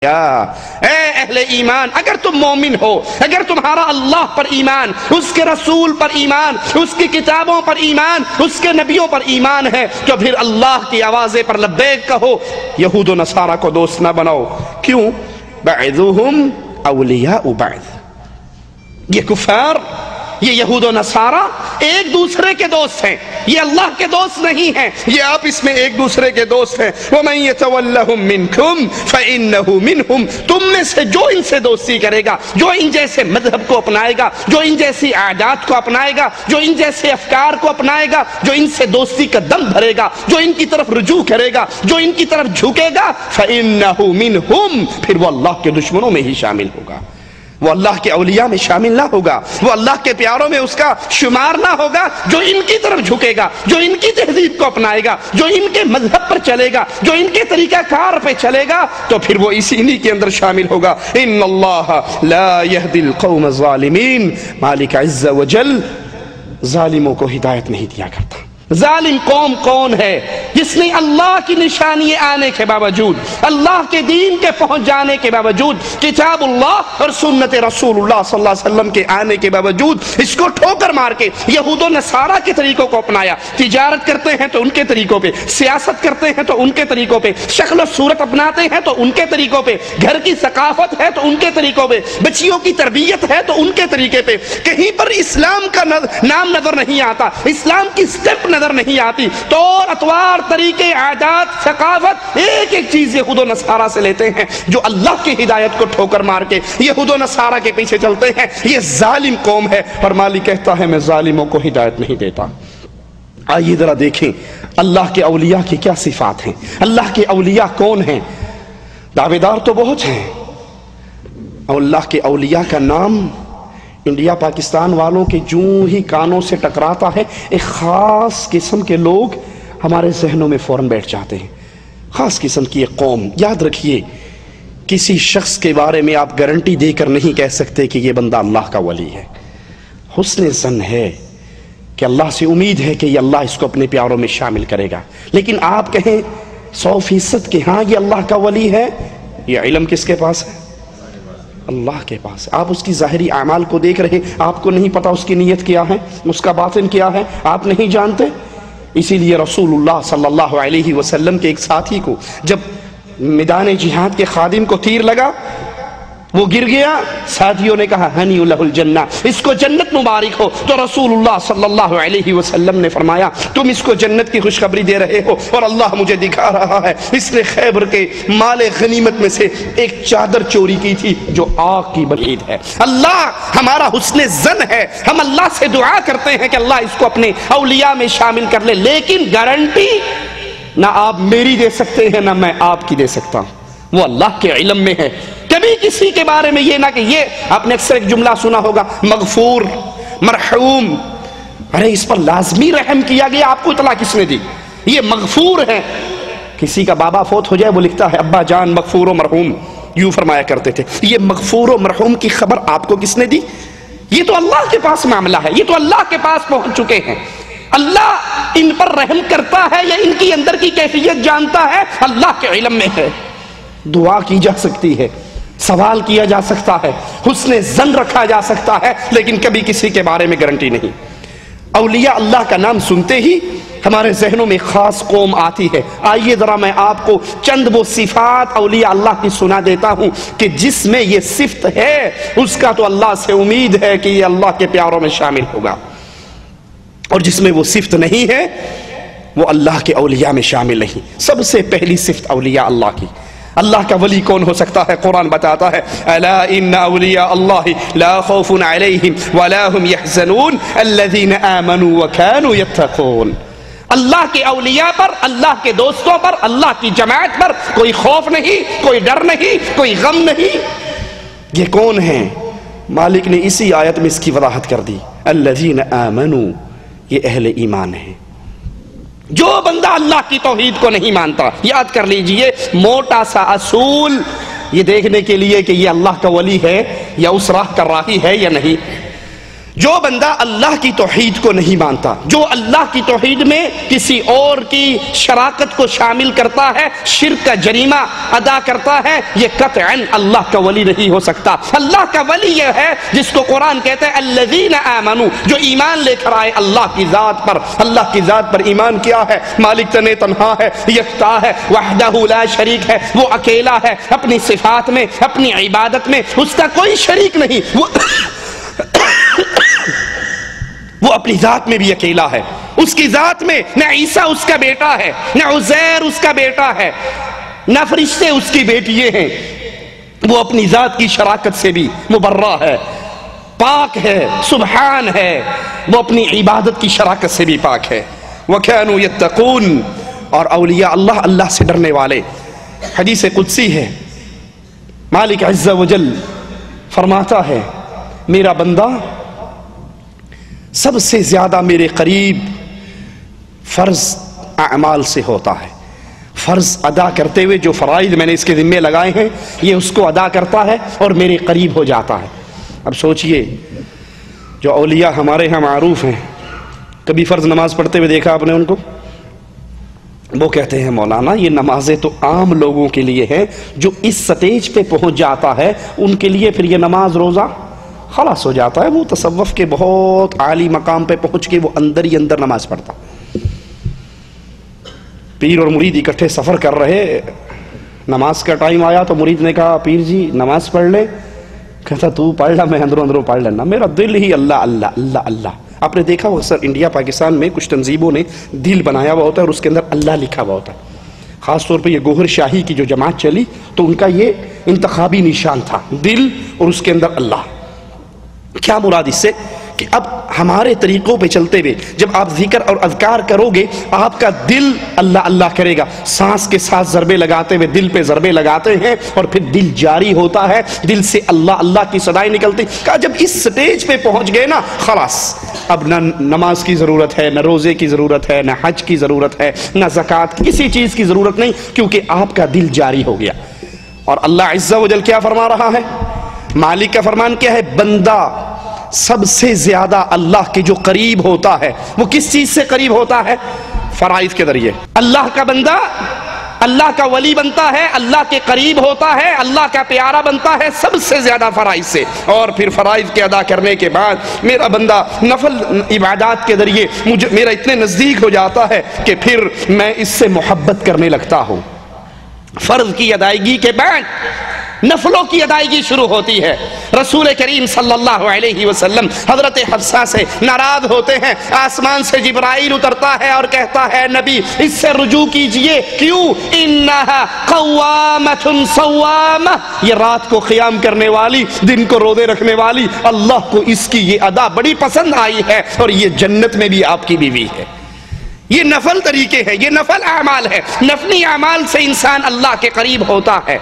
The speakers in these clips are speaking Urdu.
اے اہل ایمان، اگر تم مومن ہو، اگر تمہارا اللہ پر ایمان، اس کے رسول پر ایمان، اس کی کتابوں پر ایمان، اس کے نبیوں پر ایمان ہے، تو پھر اللہ کی آوازیں پر لبیک کہو، یہود و نصارہ کو دوست نہ بناؤ۔ کیوں؟ بعضهم اولیاء بعض، یہ کفار، یہ یہود و نصارہ ایک دوسرے کے دوست ہیں، یہ اللہ کے دوست نہیں ہیں، یہ آپس میں ایک دوسرے کے دوست ہیں۔ وَمَن يَتَوَلَّهُم مِّنكُمْ فَإِنَّهُ مِنْهُمْ، تم میں سے جو ان سے دوستی کرے گا، جو ان جیسے مذہب کو اپنائے گا، جو ان جیسی عادات کو اپنائے گا، جو ان جیسے افکار کو اپنائے گا، جو ان سے دوستی کا دم بھرے گا، جو ان کی طرف رجوع کرے گا، جو ان کی طرف جھکے گا، فَإِنَّهُ مِنْهُمْ، پھر وہ اللہ کے دشمنوں میں ہی شامل ہوگا، وہ اللہ کے اولیاء میں شامل نہ ہوگا، وہ اللہ کے پیاروں میں اس کا شمار نہ ہوگا۔ جو ان کی طرف جھکے گا، جو ان کی تہذیب کو اپنائے گا، جو ان کے مذہب پر چلے گا، جو ان کے طریقہ کار پہ چلے گا، تو پھر وہ اسی کے اندر شامل ہوگا۔ ان اللہ لا يهدي القوم الظالمین، مالک عز و جل ظالموں کو ہدایت نہیں دیا کرتا۔ ظالم قوم کون ہے؟ جس نے اللہ کی نشانی آنے کے باوجود، اللہ کے دین کے پہنچ جانے کے باوجود، کتاب اللہ اور سنت رسول اللہ صلی اللہ علیہ وسلم کے آنے کے باوجود اس کو ٹھوکر مار کے یہود و نصارہ کے طریقوں کو اپنایا۔ تجارت کرتے ہیں تو ان کے طریقوں پہ، سیاست کرتے ہیں تو ان کے طریقوں پہ، شکل و صورت اپناتے ہیں تو ان کے طریقوں پہ، گھر کی ثقافت ہے تو ان کے طریقوں پہ، بچیوں کی تربیت ہے تو ان کے طریقے پہ، کہیں پر اسلام کا نام نظر نہیں آتا، اسلام کی سٹیپ نظر نہیں آتی، طور اطوار، طریقے، عادات، ثقافت، ایک ایک چیز یہود و نصارہ سے لیتے ہیں، جو اللہ کی ہدایت کو ٹھوکر مار کے یہود و نصارہ کے پیچھے چلتے ہیں۔ یہ ظالم قوم ہے، اور مالک کہتا ہے میں ظالموں کو ہدایت نہیں دیتا۔ آئیے ذرا دیکھیں اللہ کے اولیاء کی کیا صفات ہیں، اللہ کے اولیاء کون ہیں۔ دعوے دار تو بہت ہیں، اور اللہ کے اولیاء کا نام انڈیا پاکستان والوں کے جوں ہی کانوں سے ٹکراتا ہے، ایک خاص قسم کے لوگ ہمارے ذہنوں میں فوراً بیٹھ جاتے ہیں، خاص قسم کی ایک قوم۔ یاد رکھیے، کسی شخص کے بارے میں آپ گارنٹی دے کر نہیں کہہ سکتے کہ یہ بندہ اللہ کا ولی ہے۔ حسن ظن ہے کہ اللہ سے امید ہے کہ یہ اللہ اس کو اپنے پیاروں میں شامل کرے گا، لیکن آپ کہیں 100% کہ ہاں یہ اللہ کا ولی ہے، یہ علم کس کے پاس ہے؟ اللہ کے پاس۔ آپ اس کی ظاہری اعمال کو دیکھ رہے، آپ کو نہیں پتا اس کی نیت کیا ہے، اس کا باطن کیا ہے، آپ نہیں جانتے۔ اسی لیے رسول اللہ صلی اللہ علیہ وسلم کے ایک ساتھی کو جب میدان جہاد کے خادم کو تیر لگا، وہ گر گیا، ساتھیوں نے کہا ہنی لہ الجنہ، اس کو جنت مبارک ہو، تو رسول اللہ صلی اللہ علیہ وسلم نے فرمایا تم اس کو جنت کی خوشخبری دے رہے ہو، اور اللہ مجھے دکھا رہا ہے اس نے خیبر کے مال غنیمت میں سے ایک چادر چوری کی تھی جو آگ کی بلید ہے۔ اللہ ہمارا حسن ظن ہے، ہم اللہ سے دعا کرتے ہیں کہ اللہ اس کو اپنے اولیاء میں شامل کر لے، لیکن گارنٹی نہ آپ میری دے سکتے ہیں نہ میں آپ کی دے سکتا ہوں، وہ اللہ کے علم میں ہے۔ کبھی کسی کے بارے میں یہ نہ کہ یہ آپ نے اکثر ایک جملہ سنا ہوگا، مغفور، مرحوم، ارے اس پر لازمی رحم کیا گیا، آپ کو اطلاع کس نے دی؟ یہ مغفور ہے۔ کسی کا بابا فوت ہو جائے وہ لکھتا ہے ابا جان مغفور و مرحوم، یوں فرمایا کرتے تھے۔ یہ مغفور و مرحوم کی خبر آپ کو کس نے دی؟ یہ تو اللہ کے پاس معاملہ ہے، یہ تو اللہ کے پاس پہنچ چکے ہیں۔ اللہ ان پر رحم کرتا ہے یا ان کی اندر کی کیفیت جانتا ہے، اللہ کے علم میں ہے۔ دعا کی جا سکتی ہے، سوال کیا جا سکتا ہے، حسن ظن رکھا جا سکتا ہے، لیکن کبھی کسی کے بارے میں گارنٹی نہیں۔ اولیاء اللہ کا نام سنتے ہی ہمارے ذہنوں میں خاص قوم آتی ہے۔ آئیے ذرا میں آپ کو چند وہ صفات اولیاء اللہ کی سنا دیتا ہوں کہ جس میں یہ صفت ہے اس کا تو اللہ سے امید ہے کہ یہ اللہ کے پیاروں میں شامل ہوگا، اور جس میں وہ صفت نہیں ہے وہ اللہ کے اولیاء میں شامل نہیں۔ سب سے پہلی صفت اولیاء اللہ کی، اللہ کا ولی کون ہو سکتا ہے؟ قرآن بتاتا ہے الا ان اولیاء اللہ لا خوف علیہم ولا هم يحزنون الذین آمنوا وكانوا يتقون۔ اللہ کے اولیاء پر، اللہ کے دوستوں پر، اللہ کی جماعت پر کوئی خوف نہیں، کوئی ڈر نہیں، کوئی غم نہیں۔ یہ کون ہیں؟ مالک نے اسی آیت میں اس کی وضاحت کر دی، الذین آمنوا، یہ اہل ایمان ہیں۔ جو بندہ اللہ کی توحید کو نہیں مانتا، یاد کر لیجئے موٹا سا اصول، یہ دیکھنے کے لیے کہ یہ اللہ کا ولی ہے یا اس راہ کا راہی ہے یا نہیں، جو بندہ اللہ کی توحید کو نہیں مانتا، جو اللہ کی توحید میں کسی اور کی شراکت کو شامل کرتا ہے، شرک کا جریمہ ادا کرتا ہے، یہ قطعاً اللہ کا ولی نہیں ہو سکتا۔ اللہ کا ولی یہ ہے جس کو قرآن کہتا ہے الذین آمنوا، جو ایمان لے کر آئے اللہ کی ذات پر۔ اللہ کی ذات پر ایمان کیا ہے؟ مالک تنہا ہے، یکتا ہے، وحدہ لا شریک ہے، وہ اکیلا ہے، اپنی صفات میں، اپنی عبادت میں اس کا کوئی شریک نہیں، وہ اپنی ذات میں بھی اکیلا ہے۔ اس کی ذات میں نہ عیسیٰ اس کا بیٹا ہے، نہ عزیر اس کا بیٹا ہے، نہ فرشتے اس کی بیٹیے ہیں۔ وہ اپنی ذات کی شراکت سے بھی مبرہ ہے، پاک ہے، سبحان ہے۔ وہ اپنی عبادت کی شراکت سے بھی پاک ہے۔ وَكَانُوا يَتَّقُونَ، اور اولیاء اللہ سے ڈرنے والے۔ حدیث قدسی ہے، مالک عز و جل فرماتا ہے میرا بندہ سب سے زیادہ میرے قریب فرض اعمال سے ہوتا ہے۔ فرض ادا کرتے ہوئے جو فرائض میں نے اس کے ذمے لگائے ہیں یہ اس کو ادا کرتا ہے اور میرے قریب ہو جاتا ہے۔ اب سوچئے جو اولیاء ہمارے ہاں معروف ہیں، کبھی فرض نماز پڑھتے ہوئے دیکھا آپ نے ان کو؟ وہ کہتے ہیں مولانا یہ نمازیں تو عام لوگوں کے لیے ہیں، جو اس سٹیج پہ پہنچ جاتا ہے ان کے لیے پھر یہ نماز روزہ خلاص ہو جاتا ہے۔ وہ تصوف کے بہت عالی مقام پہ پہنچ کے وہ اندر ہی اندر نماز پڑھتا۔ پیر اور مرید اکٹھے سفر کر رہے، نماز کا ٹائم آیا تو مرید نے کہا پیر جی نماز پڑھ لے، کہتا تو پڑھ لا، میں اندروں پڑھ لینا، میرا دل ہی اللہ اللہ اللہ اللہ۔ آپ نے دیکھا وہ اکثر انڈیا پاکستان میں کچھ تنظیموں نے دل بنایا ہوا ہوتا ہے اور اس کے اندر اللہ لکھا ہوا ہوتا ہے۔ خاص طور پہ یہ گوہر شاہی کی جو جماعت چلی تو ان کا یہ انتخابی نشان تھا، دل اور اس کے اندر اللہ۔ کیا مراد اس سے کہ اب ہمارے طریقوں پہ چلتے ہوئے جب آپ ذکر اور اذکار کرو گے آپ کا دل اللہ اللہ کرے گا، سانس کے ساتھ ضربے لگاتے ہوئے دل پہ ضربے لگاتے ہیں اور پھر دل جاری ہوتا ہے، دل سے اللہ اللہ کی صدائیں نکلتی۔ کہا جب اس سٹیج پہ پہنچ گئے نا خلاص اب نہ نماز کی ضرورت ہے، نہ روزے کی ضرورت ہے، نہ حج کی ضرورت ہے، نہ زکوٰۃ، کسی چیز کی ضرورت نہیں، کیونکہ آپ کا دل جاری ہو گیا۔ اور اللہ عز و جل کیا فرما رہا ہے؟ مالک کا فرمان کیا ہے؟ بندہ سب سے زیادہ اللہ کے جو قریب ہوتا ہے وہ کس چیز سے قریب ہوتا ہے؟ فرائض کے ذریعے۔ اللہ کا بندہ اللہ کا ولی بنتا ہے، اللہ کے قریب ہوتا ہے، اللہ کا پیارا بنتا ہے سب سے زیادہ فرائض سے، اور پھر فرائض کے ادا کرنے کے بعد میرا بندہ نفل عبادات کے ذریعے میرا اتنے نزدیک ہو جاتا ہے کہ پھر میں اس سے محبت کرنے لگتا ہوں۔ فرض کی ادائیگی کے بعد نفلوں کی ادائیگی شروع ہوتی ہے۔ رسول کریم صلی اللہ علیہ وسلم حضرت حفصہ سے ناراض ہوتے ہیں، آسمان سے جبرائیل اترتا ہے اور کہتا ہے نبی اس سے رجوع کیجئے، کیوں؟ انہا قوامۃ صوامہ، یہ رات کو قیام کرنے والی، دن کو روزے رکھنے والی، اللہ کو اس کی یہ ادا بڑی پسند آئی ہے اور یہ جنت میں بھی آپ کی بیوی ہے۔ یہ نفل طریقے ہیں، یہ نفل اعمال ہے، نفلی اعمال سے انسان اللہ کے قریب ہوتا ہے۔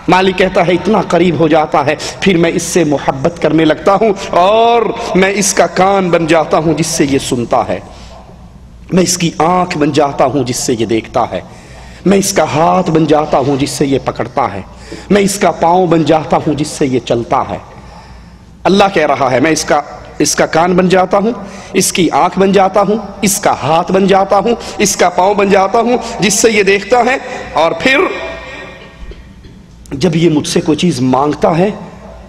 مالک کہتا ہے اتنا قریب ہو جاتا ہے پھر میں اس سے محبت کرنے لگتا ہوں اور میں اس کا کان بن جاتا ہوں جس سے یہ سنتا ہے، میں اس کی آنکھ بن جاتا ہوں جس سے یہ دیکھتا ہے، میں اس کا ہاتھ بن جاتا ہوں جس سے یہ پکڑتا ہے، میں اس کا پاؤں بن جاتا ہوں جس سے یہ چلتا ہے۔ اللہ کہہ رہا ہے میں اس کا کان بن جاتا ہوں، اس کی آنکھ بن جاتا ہوں، اس کا ہاتھ بن جاتا ہوں، اس کا پاؤں بن جاتا ہوں جس سے یہ دیکھتا ہے، اور پھر جب یہ مجھ سے کوئی چیز مانگتا ہے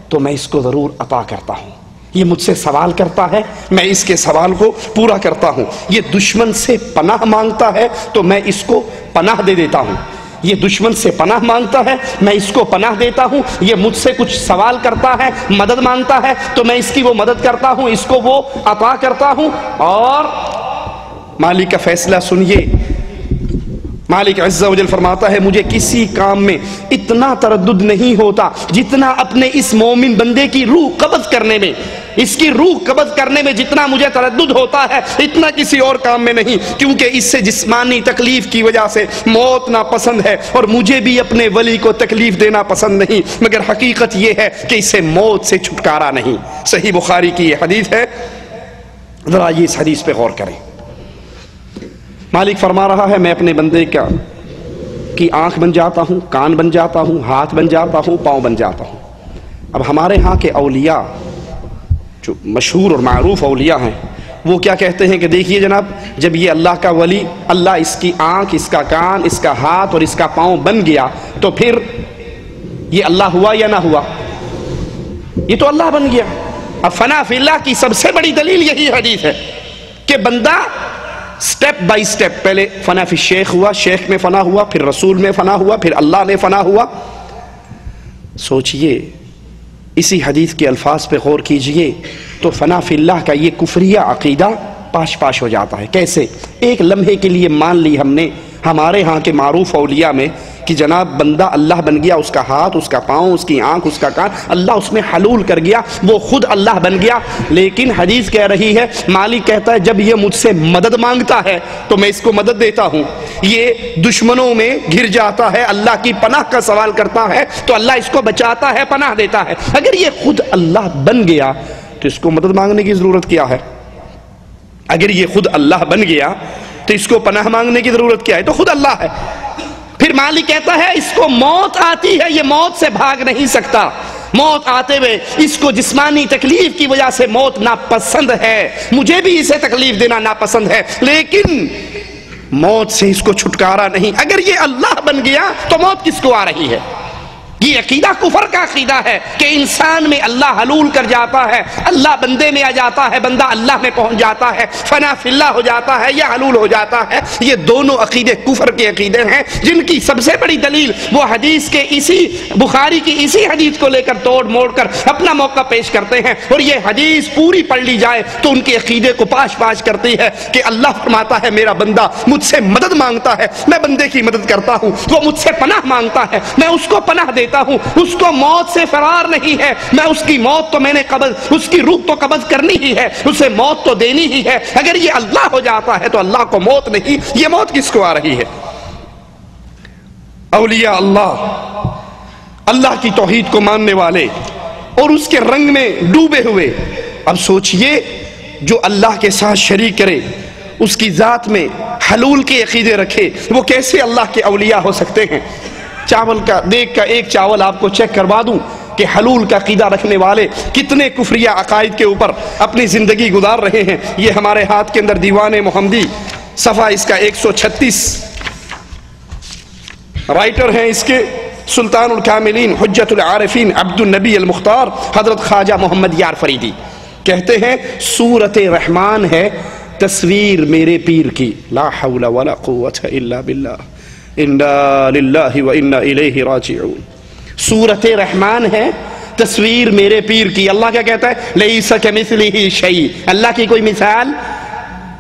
تو میں اس کو ضرور عطا کرتا ہوں۔ یہ مجھ سے سوال کرتا ہے میں اس کے سوال کو پورا کرتا ہوں۔ یہ دشمن سے پناہ مانگتا ہے تو میں اس کو پناہ دے دیتا ہوں۔ یہ دشمن سے پناہ مانگتا ہے میں اس کو پناہ دیتا ہوں۔ یہ مجھ سے کچھ سوال کرتا ہے، مدد مانگتا ہے تو میں اس کی وہ مدد کرتا ہوں، اس کو وہ عطا کرتا ہوں۔ اور مالک کا فیصلہ سنیے، مالک عز و جل فرماتا ہے مجھے کسی کام میں اتنا تردد نہیں ہوتا جتنا اپنے اس مومن بندے کی روح قبض کرنے میں، اس کی روح قبض کرنے میں جتنا مجھے تردد ہوتا ہے اتنا کسی اور کام میں نہیں، کیونکہ اس سے جسمانی تکلیف کی وجہ سے موت ناپسند ہے اور مجھے بھی اپنے ولی کو تکلیف دینا پسند نہیں، مگر حقیقت یہ ہے کہ اسے موت سے چھٹکارا نہیں۔ صحیح بخاری کی یہ حدیث ہے، ذرا یہ اس حدیث پہ غور کریں۔ مالک فرما رہا ہے میں اپنے بندے کی آنکھ بن جاتا ہوں، کان بن جاتا ہوں، ہاتھ بن جاتا ہوں، پاؤں بن جاتا ہوں۔ اب ہمارے ہاں کے اولیاء جو مشہور اور معروف اولیاء ہیں وہ کیا کہتے ہیں کہ دیکھیے جناب، جب یہ اللہ کا ولی، اللہ اس کی آنکھ، اس کا کان، اس کا ہاتھ اور اس کا پاؤں بن گیا تو پھر یہ اللہ ہوا یا نہ ہوا؟ یہ تو اللہ بن گیا۔ اب فنا فی اللہ کی سب سے بڑی دلیل یہی حدیث ہے کہ بندہ سٹیپ بائی سٹیپ، پہلے فنا فی شیخ ہوا، شیخ میں فنا ہوا، پھر رسول میں فنا ہوا، پھر اللہ میں فنا ہوا۔ سوچئے، اسی حدیث کے الفاظ پہ غور کیجئے تو فنا فی اللہ کا یہ کفریہ عقیدہ پاش پاش ہو جاتا ہے۔ کیسے؟ ایک لمحے کے لیے مان لی ہم نے ہمارے ہاں کے معروف اولیاء میں کہ جناب بندہ اللہ بن گیا، اس کا ہاتھ، اس کا پاؤں، اس کی آنکھ، اس کا کان، اللہ اس میں حلول کر گیا، وہ خود اللہ بن گیا۔ لیکن حدیث کہہ رہی ہے، مالک کہتا ہے جب یہ مجھ سے مدد مانگتا ہے تو میں اس کو مدد دیتا ہوں، یہ دشمنوں میں گھر جاتا ہے، اللہ کی پناہ کا سوال کرتا ہے تو اللہ اس کو بچاتا ہے، پناہ دیتا ہے۔ اگر یہ خود اللہ بن گیا تو اس کو مدد مانگنے کی ضرورت کیا ہے؟ اگر یہ خود اللہ بن گیا تو اس کو پناہ مانگنے کی ضرورت کیا ہے؟ تو خود اللہ ہے۔ پھر مالک کہتا ہے اس کو موت آتی ہے، یہ موت سے بھاگ نہیں سکتا، موت آتے ہوئے اس کو جسمانی تکلیف کی وجہ سے موت ناپسند ہے، مجھے بھی اسے تکلیف دینا ناپسند ہے، لیکن موت سے اس کو چھٹکارا نہیں۔ اگر یہ اللہ بن گیا تو موت کس کو آ رہی ہے؟ یہ عقیدہ کفر کا عقیدہ ہے کہ انسان میں اللہ حلول کر جاتا ہے، اللہ بندے میں آ جاتا ہے، بندہ اللہ میں پہنچ جاتا ہے، فنا فی اللہ ہو جاتا ہے یا حلول ہو جاتا ہے۔ یہ دونوں عقیدے کفر کے عقیدے ہیں، جن کی سب سے بڑی دلیل وہ حدیث کے اسی بخاری کی اسی حدیث کو لے کر توڑ موڑ کر اپنا موقع پیش کرتے ہیں، اور یہ حدیث پوری پڑھ لی جائے تو ان کے عقیدے کو پاش پاش کرتی ہے کہ اللہ فرماتا ہے میرا بندہ مجھ سے مدد مانگتا ہے، میں بندے کی مدد کرتا ہوں، وہ مجھ سے پناہ مانگتا ہے، میں اس کو پناہ دیتا ہوں، اس کو موت سے فرار نہیں ہے، میں اس کی موت تو میں نے قبض، اس کی روح تو قبض کرنی ہی ہے، اسے موت تو دینی ہی ہے۔ اگر یہ اللہ ہو جاتا ہے تو اللہ کو موت نہیں، یہ موت کس کو آ رہی ہے؟ اولیاء اللہ، اللہ کی توحید کو ماننے والے اور اس کے رنگ میں ڈوبے ہوئے، اب سوچئے جو اللہ کے ساتھ شریک کرے، اس کی ذات میں حلول کے عقیدے رکھے، وہ کیسے اللہ کے اولیاء ہو سکتے ہیں؟ چاول کا دیکھ کا ایک چاول آپ کو چیک کروا دوں کہ حلول کا عقیدہ رکھنے والے کتنے کفریہ عقائد کے اوپر اپنی زندگی گزار رہے ہیں۔ یہ ہمارے ہاتھ کے اندر دیوان محمدی، صفحہ اس کا 136، رائٹر ہیں اس کے سلطان الکاملین حجت العارفین عبد النبی المختار حضرت خواجہ محمد یار فریدی کہتے ہیں سورۃ رحمان ہے تصویر میرے پیر کی، لا حول ولا قوة الا باللہ، انا للہ و انا الیہ راجعون۔ سورۃ رحمان ہے تصویر میرے پیر کی۔ اللہ کیا کہتا ہے؟ لیس کمثلہ شیء، اللہ کی کوئی مثال،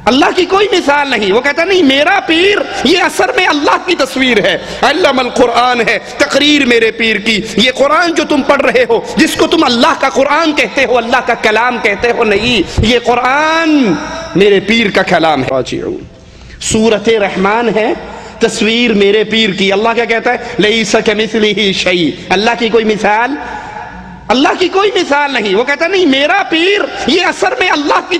اللہ کی کوئی مثال نہیں۔ وہ کہتا نہیں میرا پیر یہ اثر میں اللہ کی تصویر ہے، علم القرآن ہے، تقریر میرے پیر کی۔ یہ قرآن جو تم پڑھ رہے ہو، جس کو تم اللہ کا قرآن کہتے ہو، اللہ کا کلام کہتے ہو، نہیں، یہ قرآن میرے پیر کا کلام ہے۔ راجعون۔ سورۃ رحمان ہے تصویر میرے پیر کی۔ اللہ کیا کہتا ہے؟ لیس کمثلہ شیء، اللہ کی کوئی مثال، اللہ کی کوئی مثال نہیں۔ وہ کہتا نہیں میرا پیر یہ اثر میں اللہ کی